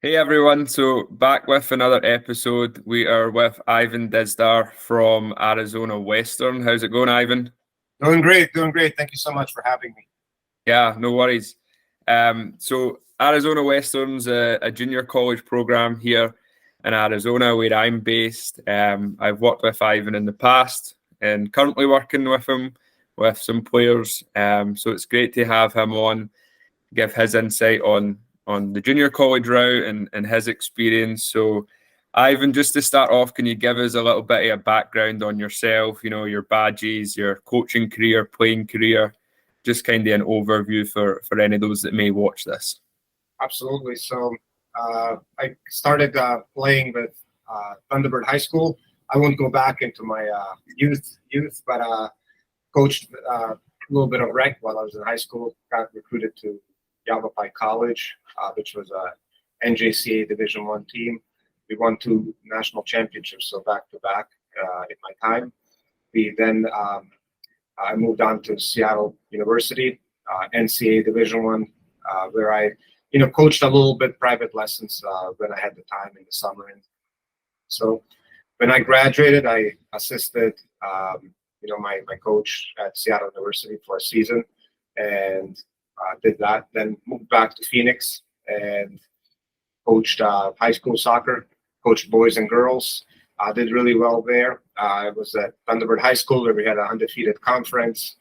Hey everyone, so back with another episode. We are with Ivan Dizdar from Arizona Western. How's it going, Ivan? Doing great, doing great. Thank you so much for having me. Yeah, no worries. So Arizona Western's a junior college program here in Arizona where I'm based. I've worked with Ivan in the past and currently working with him with some players. So it's great to have him on, give his insight on the junior college route and his experience. So, Ivan, just to start off, can you give us a little bit of a background on yourself? You know, your badges, your coaching career, playing career, just kind of an overview for any of those that may watch this. Absolutely. I started playing with Thunderbird High School. I won't go back into my youth, but coached a little bit of rec while I was in high school. Got recruited to Yavapai College, which was a NJCAA Division I team. We won 2 national championships, so back to back in my time. We then I moved on to Seattle University, NCAA Division I, where I coached a little bit private lessons when I had the time in the summer. And so when I graduated, I assisted my coach at Seattle University for a season, and did that. Then moved back to Phoenix and coached high school soccer, coached boys and girls. I did really well there. I was at Thunderbird High School where we had an undefeated conference.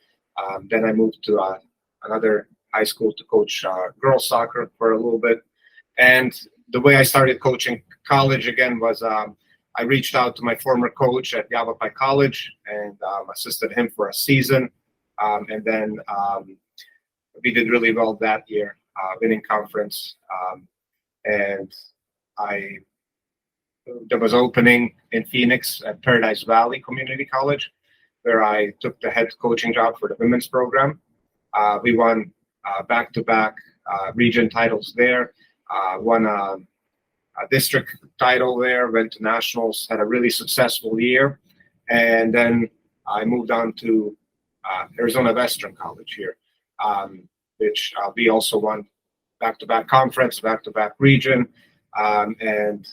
Then I moved to another high school to coach girls soccer for a little bit. And the way I started coaching college again was I reached out to my former coach at Yavapai College and assisted him for a season. And then we did really well that year, winning conference. And there was opening in Phoenix at Paradise Valley Community College, where I took the head coaching job for the women's program. We won back-to-back region titles there, won a district title there, went to nationals, had a really successful year. And then I moved on to Arizona Western College here, which we also won back-to-back conference, back-to-back region. And,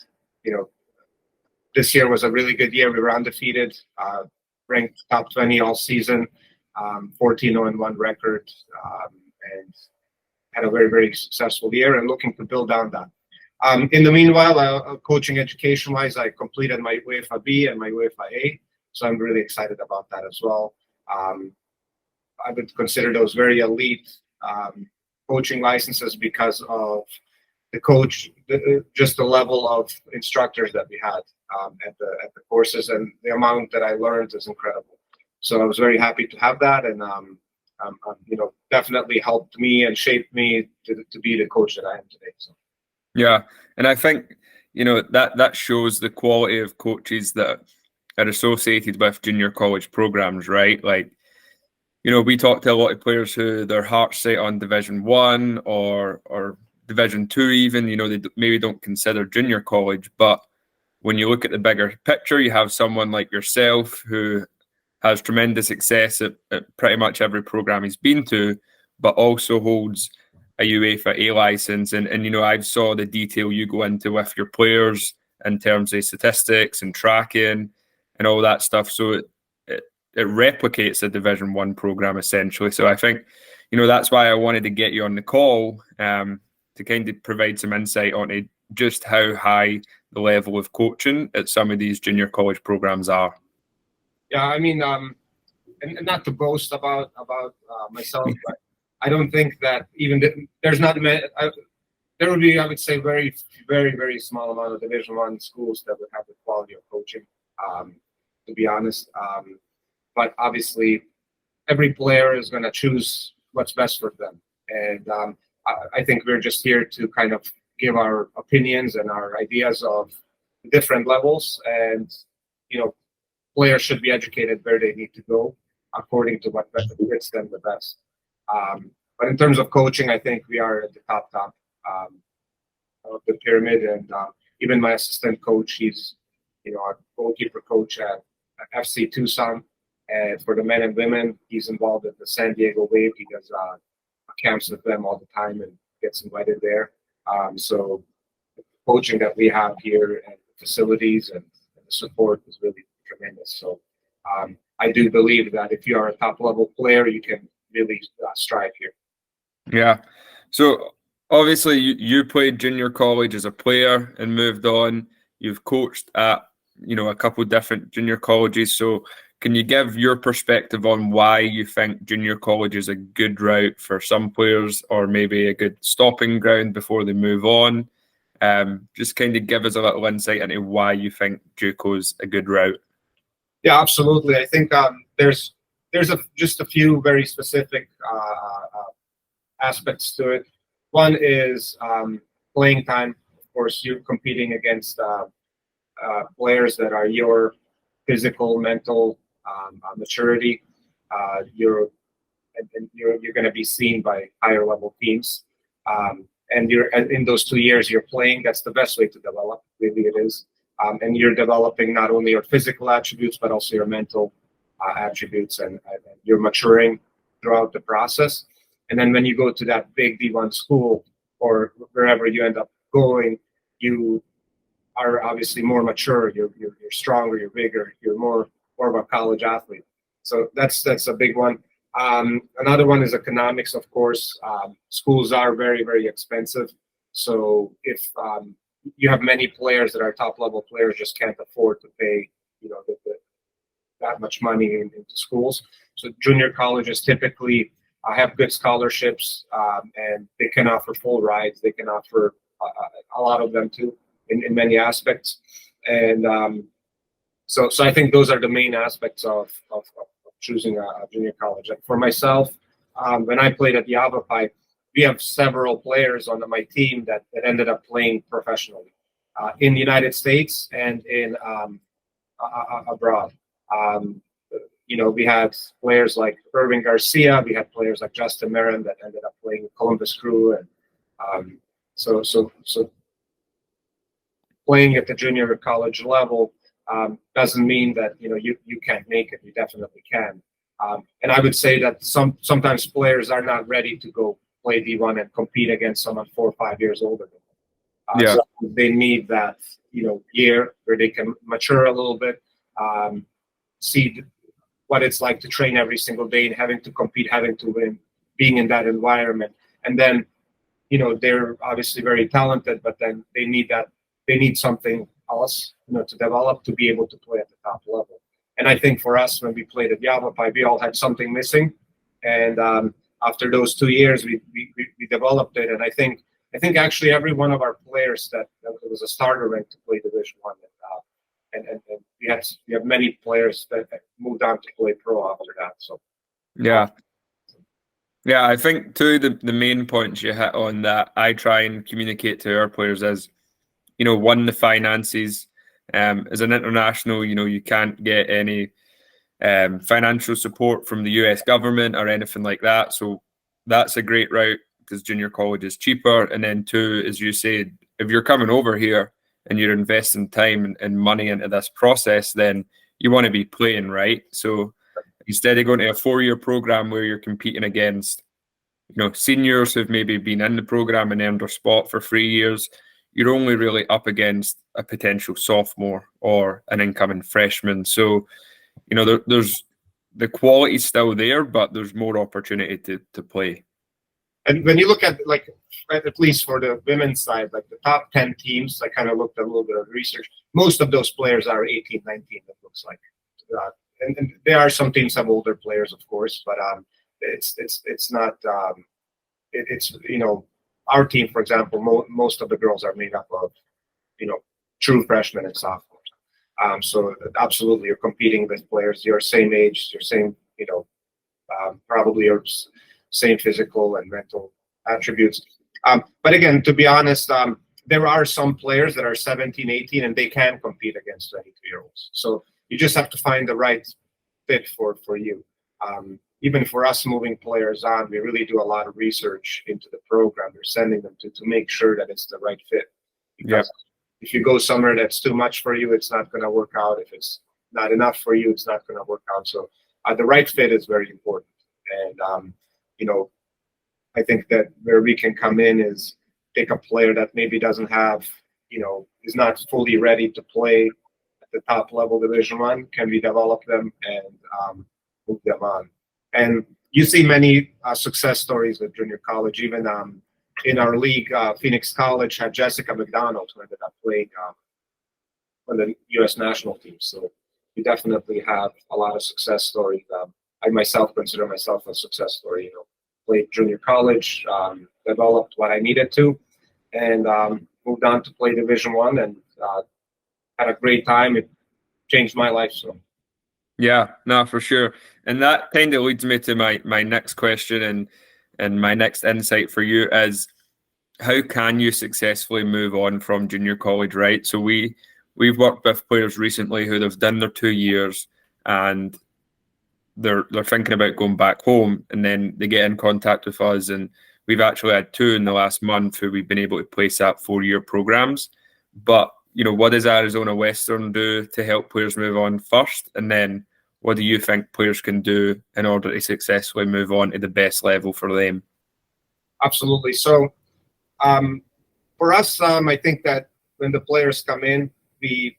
this year was a really good year. We were undefeated, ranked top 20 all season, 14-0-1 record, and had a very, very successful year and looking to build on that. In the meanwhile, coaching education-wise, I completed my UEFA B and my UEFA A, so I'm really excited about that as well. I would consider those very elite coaching licenses because of just the level of instructors that we had at the courses, and the amount that I learned is incredible. So I was very happy to have that, and definitely helped me and shaped me to be the coach that I am today. So. Yeah, and I think that shows the quality of coaches that are associated with junior college programs, right? Like, we talk to a lot of players who their heart's set on Division I or Division II even, they maybe don't consider junior college, but when you look at the bigger picture, you have someone like yourself who has tremendous success at pretty much every program he's been to, but also holds a UEFA A license. And I've saw the detail you go into with your players in terms of statistics and tracking and all that stuff. So it replicates a Division I program essentially. So I think, that's why I wanted to get you on the call to kind of provide some insight on just how high the level of coaching at some of these junior college programs are. Yeah, I mean, and not to boast about myself, but I don't think that there's not there would be, I would say, very, very, very small amount of Division I schools that would have the quality of coaching, to be honest. But obviously, every player is going to choose what's best for them. And I think we're just here to kind of give our opinions and our ideas of different levels. And, players should be educated where they need to go according to what fits them the best. But in terms of coaching, I think we are at the top of the pyramid. And even my assistant coach, he's, our goalkeeper coach at FC Tucson. And for the men and women, he's involved in the San Diego Wave. He does camps with them all the time and gets invited there. So coaching that we have here and the facilities and the support is really tremendous. So I do believe that if you are a top level player, you can really strive here. Yeah. So obviously you played junior college as a player and moved on. You've coached at, a couple different junior colleges. So can you give your perspective on why you think junior college is a good route for some players, or maybe a good stopping ground before they move on? Just kind of give us a little insight into why you think JUCO's a good route. Yeah, absolutely. I think there's just a few very specific aspects to it. One is playing time. Of course, you're competing against players that are your physical, mental maturity. You're going to be seen by higher level teams, and you're in those 2 years you're playing. That's the best way to develop. Really, it is. And you're developing not only your physical attributes but also your mental attributes, and you're maturing throughout the process. And then when you go to that big D1 school or wherever you end up going, you are obviously more mature. You're stronger. You're bigger. You're more of a college athlete. So that's a big one. Another one is economics, of course. Schools are very, very expensive. So if you have many players that are top level players just can't afford to pay, that much money into schools. So junior colleges typically have good scholarships, and they can offer full rides. They can offer a lot of them too in many aspects. And so I think those are the main aspects of choosing a junior college. And for myself, when I played at Yavapai, we have several players on my team that ended up playing professionally in the United States and in abroad. We had players like Irving Garcia. We had players like Justin Marin that ended up playing Columbus Crew, and so playing at the junior college level doesn't mean that you can't make it. You definitely can. And I would say that sometimes players are not ready to go play D1 and compete against someone 4 or 5 years older than them. So they need that year where they can mature a little bit, see what it's like to train every single day and having to compete, having to win, being in that environment. And then they're obviously very talented, but then they need something else to develop to be able to play at the top level. And I think for us, when we played at Yavapai, we all had something missing, and after those 2 years, we developed it. And I think actually every one of our players that was a starter rank to play Division One, and we have many players that moved on to play pro after that. So yeah, I think too the main points you hit on that I try and communicate to our players is, one, the finances. As an international, you can't get any financial support from the US government or anything like that. So that's a great route because junior college is cheaper. And then two, as you said, if you're coming over here and you're investing time and money into this process, then you want to be playing, right? So instead of going to a 4-year program where you're competing against, seniors who've maybe been in the program and earned their spot for 3 years, you're only really up against a potential sophomore or an incoming freshman. So, there's the quality's still there, but there's more opportunity to play. And when you look at, at least for the women's side, like the top 10 teams, I kind of looked at a little bit of research. Most of those players are 18, 19, it looks like. And there are some teams have older players, of course, but it's not, our team, for example, most of the girls are made up of, true freshmen and sophomores. So absolutely, you're competing with players your same age, your same, probably your same physical and mental attributes. But again, to be honest, there are some players that are 17, 18, and they can compete against 22-year-olds. So you just have to find the right fit for you. Even for us moving players on, we really do a lot of research into the program. We're sending them to make sure that it's the right fit. Because if you go somewhere that's too much for you, it's not going to work out. If it's not enough for you, it's not going to work out. So the right fit is very important. And, I think that where we can come in is take a player that maybe doesn't have, is not fully ready to play at the top level Division 1, can we develop them and move them on? And you see many success stories with junior college. Even in our league, Phoenix College had Jessica McDonald, who ended up playing on the U.S. national team. So we definitely have a lot of success stories. I myself consider myself a success story. Played junior college, developed what I needed to, and moved on to play Division 1, and had a great time. It changed my life. So. Yeah, no, for sure. And that kind of leads me to my next question and my next insight for you is, how can you successfully move on from junior college, right? So we've worked with players recently who have done their 2 years and they're thinking about going back home, and then they get in contact with us, and we've actually had 2 in the last month who we've been able to place at 4-year programs. But what does Arizona Western do to help players move on first? And then what do you think players can do in order to successfully move on to the best level for them? Absolutely. So for us, I think that when the players come in, we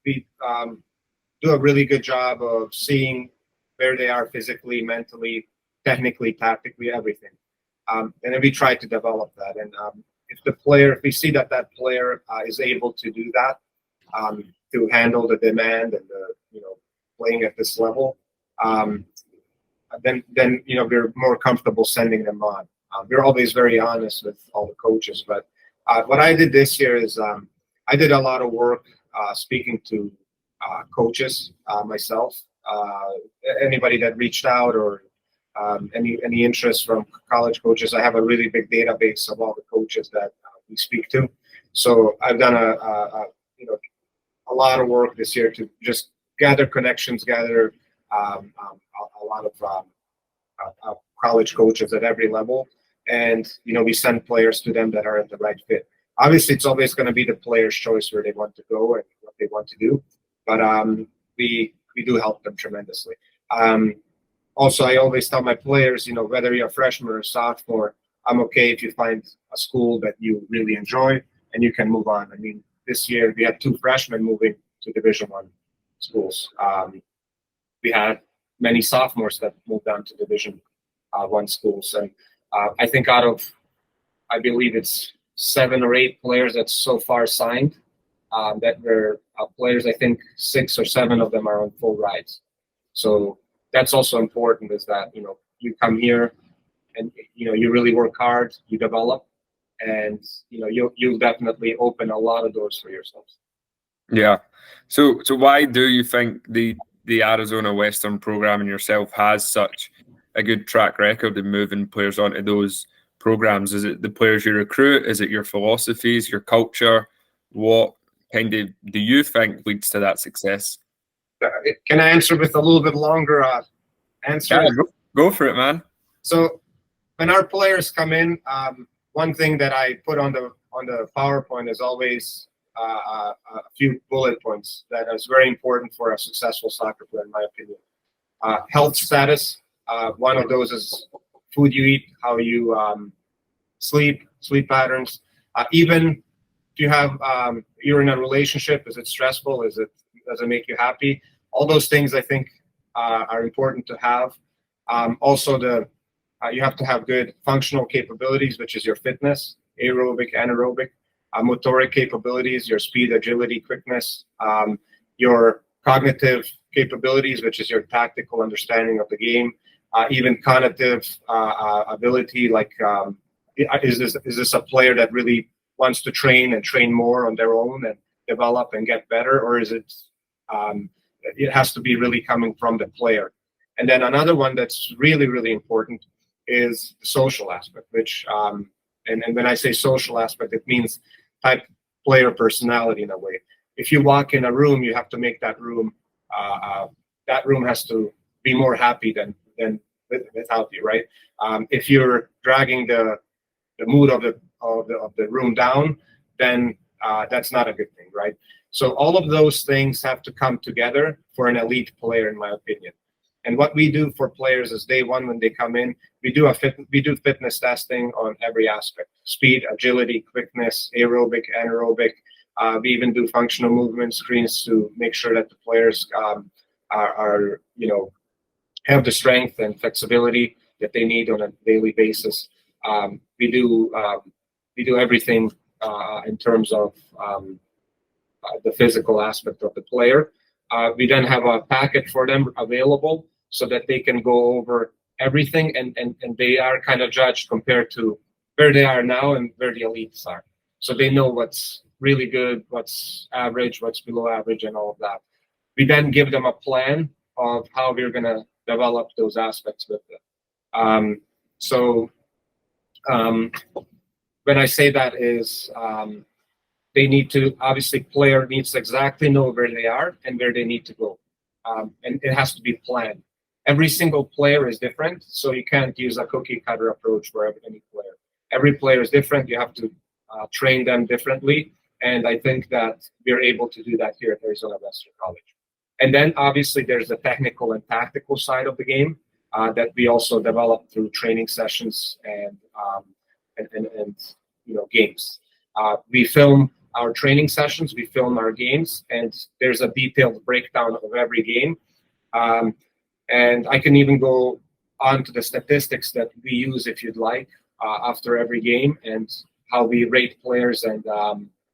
do a really good job of seeing where they are physically, mentally, technically, tactically, everything. And then we try to develop that. And if we see that player is able to do that, to handle the demand and playing at this level, then we're more comfortable sending them on. We're always very honest with all the coaches. But what I did this year is I did a lot of work speaking to coaches myself. Anybody that reached out or any interest from college coaches, I have a really big database of all the coaches that we speak to. So I've done a lot of work this year to just gather connections, gather a lot of college coaches at every level, and we send players to them that are at the right fit. Obviously, it's always going to be the player's choice where they want to go and what they want to do, but we do help them tremendously. Also, I always tell my players, whether you're a freshman or a sophomore, I'm okay if you find a school that you really enjoy and you can move on. I mean, this year we had 2 freshmen moving to Division 1 schools. We had many sophomores that moved on to Division 1 schools, and I think I believe it's 7 or 8 players that's so far signed. That were players, I think 6 or 7 of them are on full rides. So that's also important, is that you come here and you really work hard, you develop, and you'll definitely open a lot of doors for yourselves. Yeah. So why do you think the Arizona Western program and yourself has such a good track record in moving players onto those programs? Is it the players you recruit? Is it your philosophies, your culture? What kind of do you think leads to that success? Can I answer with a little bit longer answer? Yeah, go for it, man. So when our players come in, one thing that I put on the PowerPoint is always a few bullet points that is very important for a successful soccer player, in my opinion. Health status. One of those is food you eat, how you sleep patterns. Even if you have you're in a relationship, is it stressful? Does it make you happy? All those things I think are important to have. Also, you have to have good functional capabilities, which is your fitness, aerobic, anaerobic, motoric capabilities, your speed, agility, quickness, your cognitive capabilities, which is your tactical understanding of the game, even cognitive ability, like is this a player that really wants to train more on their own and develop and get better, or is it has to be really coming from the player? And then another one that's really, really important is the social aspect, which and when I say social aspect, it means type player personality in a way. If you walk in a room, you have to make that room has to be more happy than without you, right? If you're dragging the mood of the room down, then that's not a good thing, right? So all of those things have to come together for an elite player, in my opinion. And what we do for players is day one when they come in, we do fitness testing on every aspect: speed, agility, quickness, aerobic, anaerobic. We even do functional movement screens to make sure that the players are have the strength and flexibility that they need on a daily basis. We do everything in terms of the physical aspect of the player. We then have a packet for them available so that they can go over everything, and they are kind of judged compared to where they are now and where the elites are. So they know what's really good, what's average, what's below average, and all of that. We then give them a plan of how we're going to develop those aspects with them. When I say that is, they need to, obviously, player needs to exactly know where they are and where they need to go. And it has to be planned. Every single player is different, so you can't use a cookie cutter approach for any player. Every player is different. You have to train them differently. And I think that we're able to do that here at Arizona Western College. And then obviously there's the technical and tactical side of the game that we also develop through training sessions and games. We film our training sessions, we film our games, and there's a detailed breakdown of every game. And I can even go on to the statistics that we use, if you'd like, after every game, and how we rate players and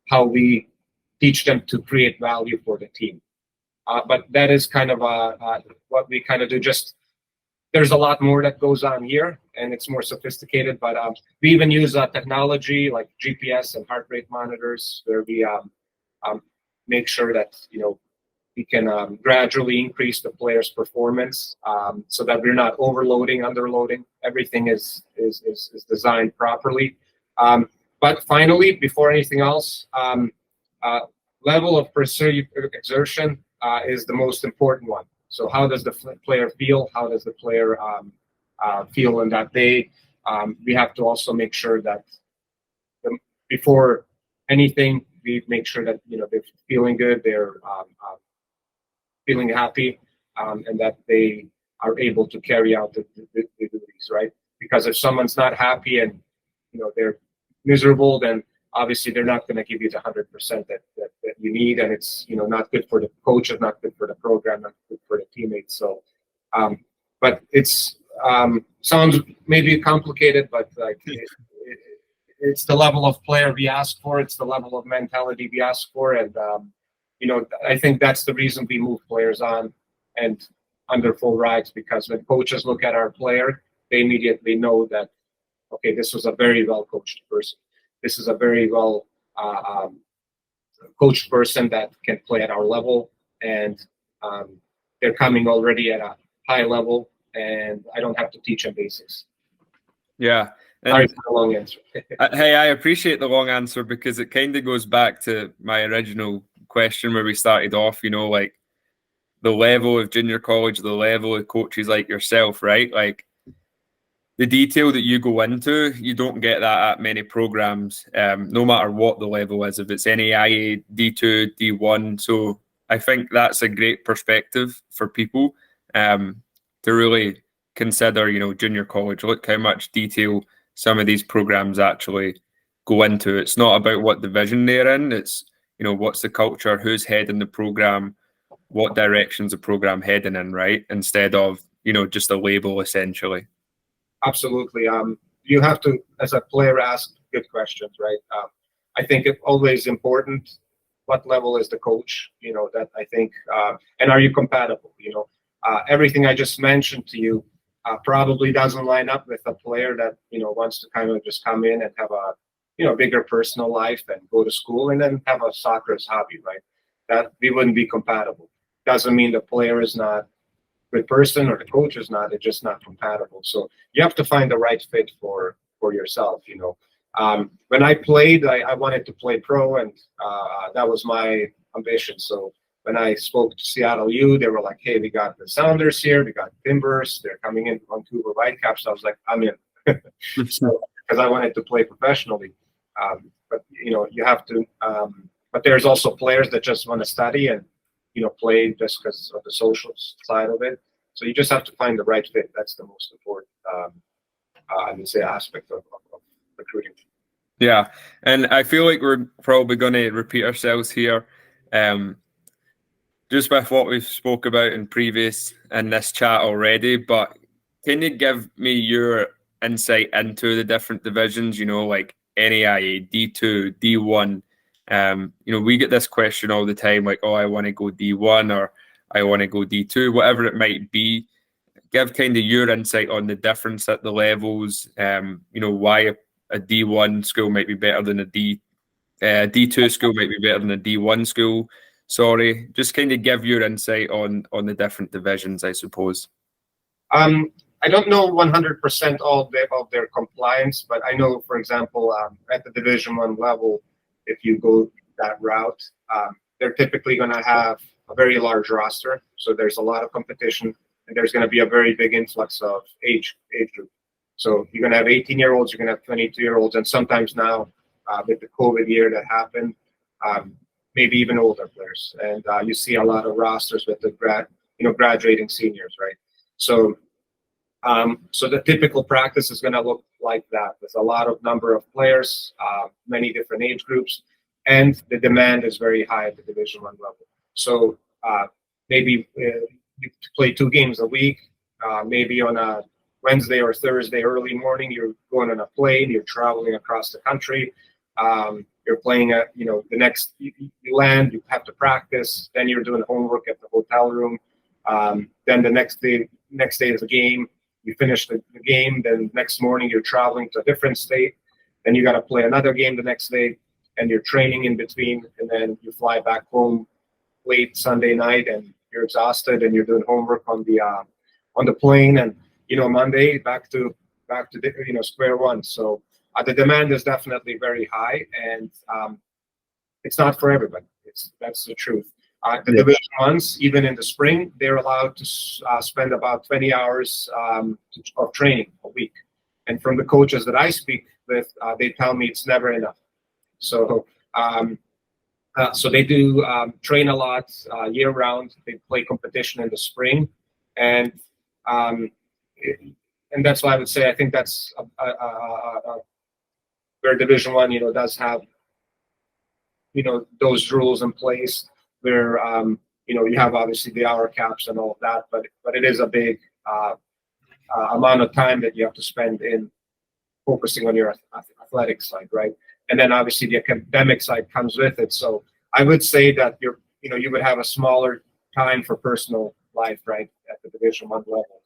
how we teach them to create value for the team. But that is kind of what we kind of do. Just there's a lot more that goes on here, and it's more sophisticated. But we even use technology like GPS and heart rate monitors, where we make sure that we can gradually increase the player's performance, so that we're not overloading, underloading. Everything is designed properly. But finally, before anything else, level of perceived exertion is the most important one. So how does the player feel? How does the player feel in that day? We have to also make sure that before anything, we make sure that they're feeling good, they're feeling happy, and that they are able to carry out the duties, right? Because if someone's not happy and they're miserable, then obviously they're not going to give you the 100% that you need, and it's not good for the coaches, not good for the program, not good for the teammates. So, but it's sounds maybe complicated, but like it's the level of player we ask for, it's the level of mentality we ask for, and I think that's the reason we move players on and under full rights, because when coaches look at our player, they immediately know that, okay, this was a very well coached person. This is a very well coached person that can play at our level, and they're coming already at a high level, and I don't have to teach them basics. Yeah. Sorry for the long answer. Hey, I appreciate the long answer, because it kind of goes back to my original question where we started off, like the level of junior college, the level of coaches like yourself, right? Like the detail that you go into, you don't get that at many programs, no matter what the level is, if it's NAIA, D2, D1. So I think that's a great perspective for people to really consider, junior college. Look how much detail some of these programs actually go into. It's not about what division they're in. It's, what's the culture, who's heading the program, what direction's the program heading in, right? Instead of, just a label, essentially. Absolutely. You have to, as a player, ask good questions, right? I think it's always important. What level is the coach? That I think, and are you compatible? Everything I just mentioned to you probably doesn't line up with a player that wants to kind of just come in and have a bigger personal life and go to school and then have a soccer as hobby, right? That we wouldn't be compatible. Doesn't mean the player is not a good person or the coach is not. It's just not compatible. So you have to find the right fit for yourself. When I played, I wanted to play pro, and that was my ambition. So when I spoke to Seattle U, they were like, "Hey, we got the Sounders here, we got Timbers, they're coming in, Vancouver Whitecaps." I was like, "I'm in," so because I wanted to play professionally. But you have to. But there's also players that just want to study and play just because of the social side of it. So you just have to find the right fit. That's the most important, I would say, aspect of recruiting. Yeah, and I feel like we're probably going to repeat ourselves here. Just with what we've spoke about in this chat already, but can you give me your insight into the different divisions, like NAIA, D2, D1? We get this question all the time, like, oh, I want to go D1 or I want to go D2, whatever it might be. Give kind of your insight on the difference at the levels, why a D1 school might be better than a D2 school might be better than a D1 school. Sorry, just kind of give your insight on the different divisions, I suppose. I don't know 100% all of their compliance, but I know, for example, at the Division One level, if you go that route, they're typically going to have a very large roster. So there's a lot of competition, and there's going to be a very big influx of age group. So you're going to have 18-year-olds, you're going to have 22-year-olds, and sometimes now with the COVID year that happened, maybe even older players. And you see a lot of rosters with the graduating seniors, right? So the typical practice is going to look like that, with a lot of number of players, many different age groups, and the demand is very high at the Division One level. So maybe you play 2 games a week, maybe on a Wednesday or Thursday early morning, you're going on a plane, you're traveling across the country, you're playing at, the next, you land, you have to practice, then you're doing homework at the hotel room, then the next day is a game, you finish the game, then next morning you're traveling to a different state, then you got to play another game the next day, and you're training in between, and then you fly back home late Sunday night, and you're exhausted, and you're doing homework on the plane, and Monday back to square one. So the demand is definitely very high, and it's not for everybody. That's the truth. The Division Ones, even in the spring, they're allowed to spend about 20 hours of training a week. And from the coaches that I speak with, they tell me it's never enough. So so they do train a lot year round. They play competition in the spring, and that's why I would say I think that's where Division One, does have those rules in place where you have obviously the hour caps and all of that, but it is a big amount of time that you have to spend in focusing on your athletic side, right? And then obviously the academic side comes with it. So I would say that you would have a smaller time for personal life, right, at the Division One level.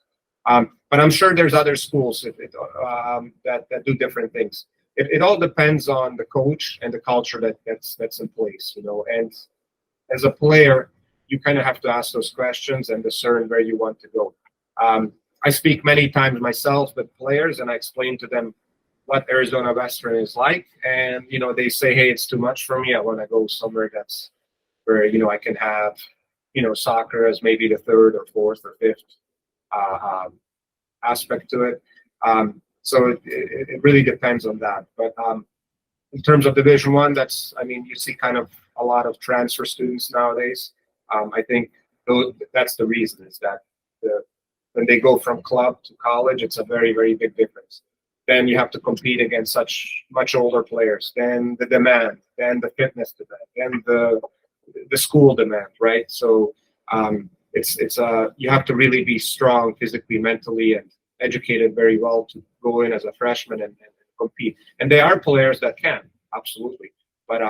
But I'm sure there's other schools that do different things. It all depends on the coach and the culture that's in place, and as a player, you kind of have to ask those questions and discern where you want to go. I speak many times myself with players, and I explain to them what Arizona Western is like, and they say, hey, it's too much for me. I want to go somewhere that's where I can have soccer as maybe the third or fourth or fifth aspect to it. So it really depends on that. But in terms of Division One, you see kind of a lot of transfer students nowadays. I think that's the reason, is that when they go from club to college, it's a very, very big difference. Then you have to compete against such much older players, then the demand, then the fitness demand, then the school demand, right? So you have to really be strong physically, mentally, and educated very well to go in as a freshman and compete. And there are players that can, absolutely, but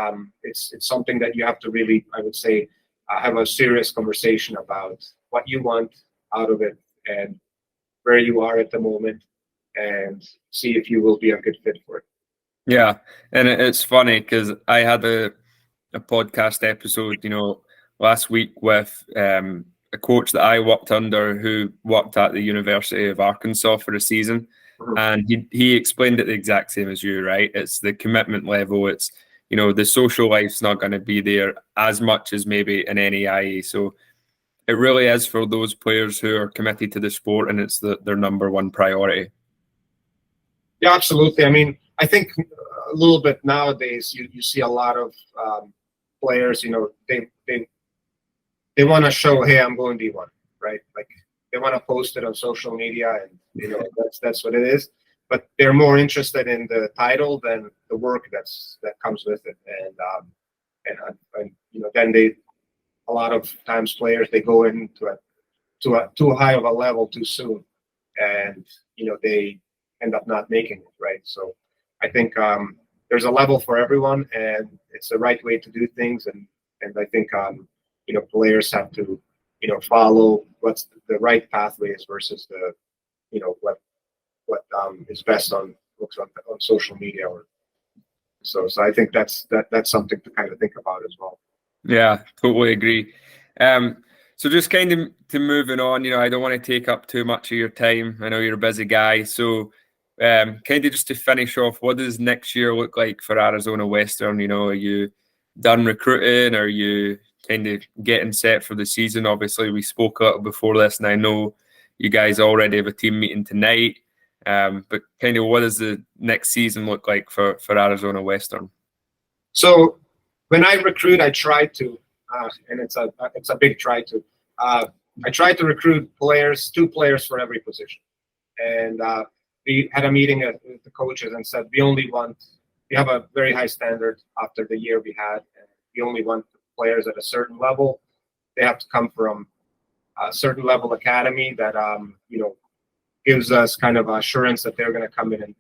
it's something that you have to really, I would say, have a serious conversation about what you want out of it and where you are at the moment, and see if you will be a good fit for it. Yeah, and it's funny because I had a podcast episode, last week with a coach that I worked under who worked at the University of Arkansas for a season, and he explained it the exact same as you, right? It's the commitment level. It's the social life's not going to be there as much as maybe an NAIA. So it really is for those players who are committed to the sport, and it's their number one priority. Yeah, absolutely. I mean, I think a little bit nowadays you see a lot of players, they want to show, hey, I'm going D1, right? Like they want to post it on social media, and that's what it is. But they're more interested in the title than the work that comes with it. And then a lot of times players, they go into too high of a level too soon, and they end up not making it, right? So I think there's a level for everyone, and it's the right way to do things. And I think players have to follow what's the right pathways versus the what is best looks on social media. Or so I think that's something to kind of think about as well. Yeah, totally agree. So just kind of to moving on, I don't want to take up too much of your time. I know you're a busy guy. So kind of just to finish off, what does next year look like for Arizona Western? Are you done recruiting? Are you kind of getting set for the season? Obviously, we spoke a little before this, and I know you guys already have a team meeting tonight. But kind of what does the next season look like for Arizona Western? So when I recruit, I try to, and it's a big try to. I try to recruit two players for every position, and we had a meeting with the coaches and said we have a very high standard after the year we had, and we only want players at a certain level. They have to come from a certain level academy that gives us kind of assurance that they're going to come in and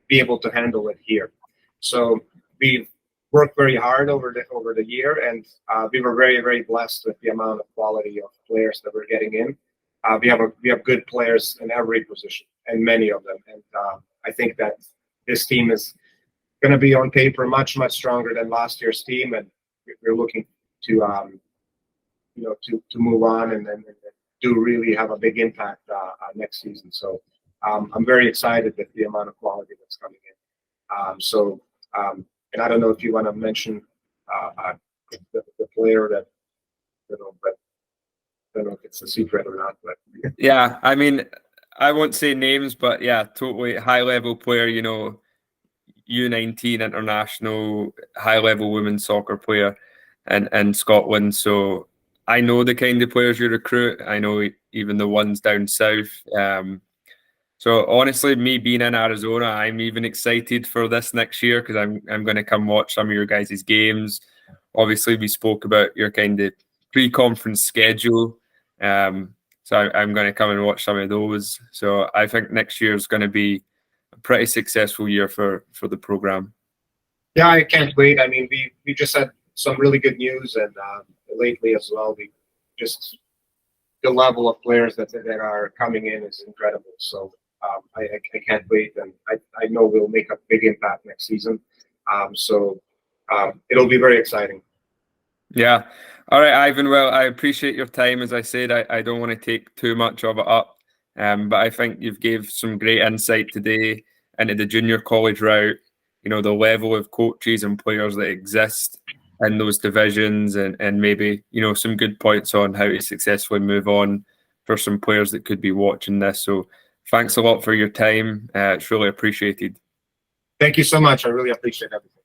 be able to handle it here. So we've worked very hard over the year, and we were very, very blessed with the amount of quality of players that we're getting in. We have good players in every position, and many of them. And I think that this team is going to be on paper much, much stronger than last year's team, and we're looking to to move on and do really have a big impact next season. So I'm very excited with the amount of quality that's coming in. And I don't know if you want to mention the player that, but I don't know if it's a secret or not. But yeah, I mean, I won't say names, but yeah, totally high level player. U19 international, high level women's soccer player, in Scotland. So I know the kind of players you recruit. I know even the ones down south. So honestly, me being in Arizona, I'm even excited for this next year because I'm going to come watch some of your guys' games. Obviously, we spoke about your kind of pre-conference schedule. So I'm going to come and watch some of those. So I think next year is going to be a pretty successful year for the program. Yeah, I can't wait. I mean, we just had some really good news, and lately as well, the level of players that are coming in is incredible. So I can't wait, and I know we'll make a big impact next season. So it'll be very exciting. Yeah. All right, Ivan. Well, I appreciate your time. As I said, I don't want to take too much of it up, but I think you've gave some great insight today into the junior college route, the level of coaches and players that exist in those divisions, and maybe, some good points on how to successfully move on for some players that could be watching this. So thanks a lot for your time. It's really appreciated. Thank you so much. I really appreciate everything.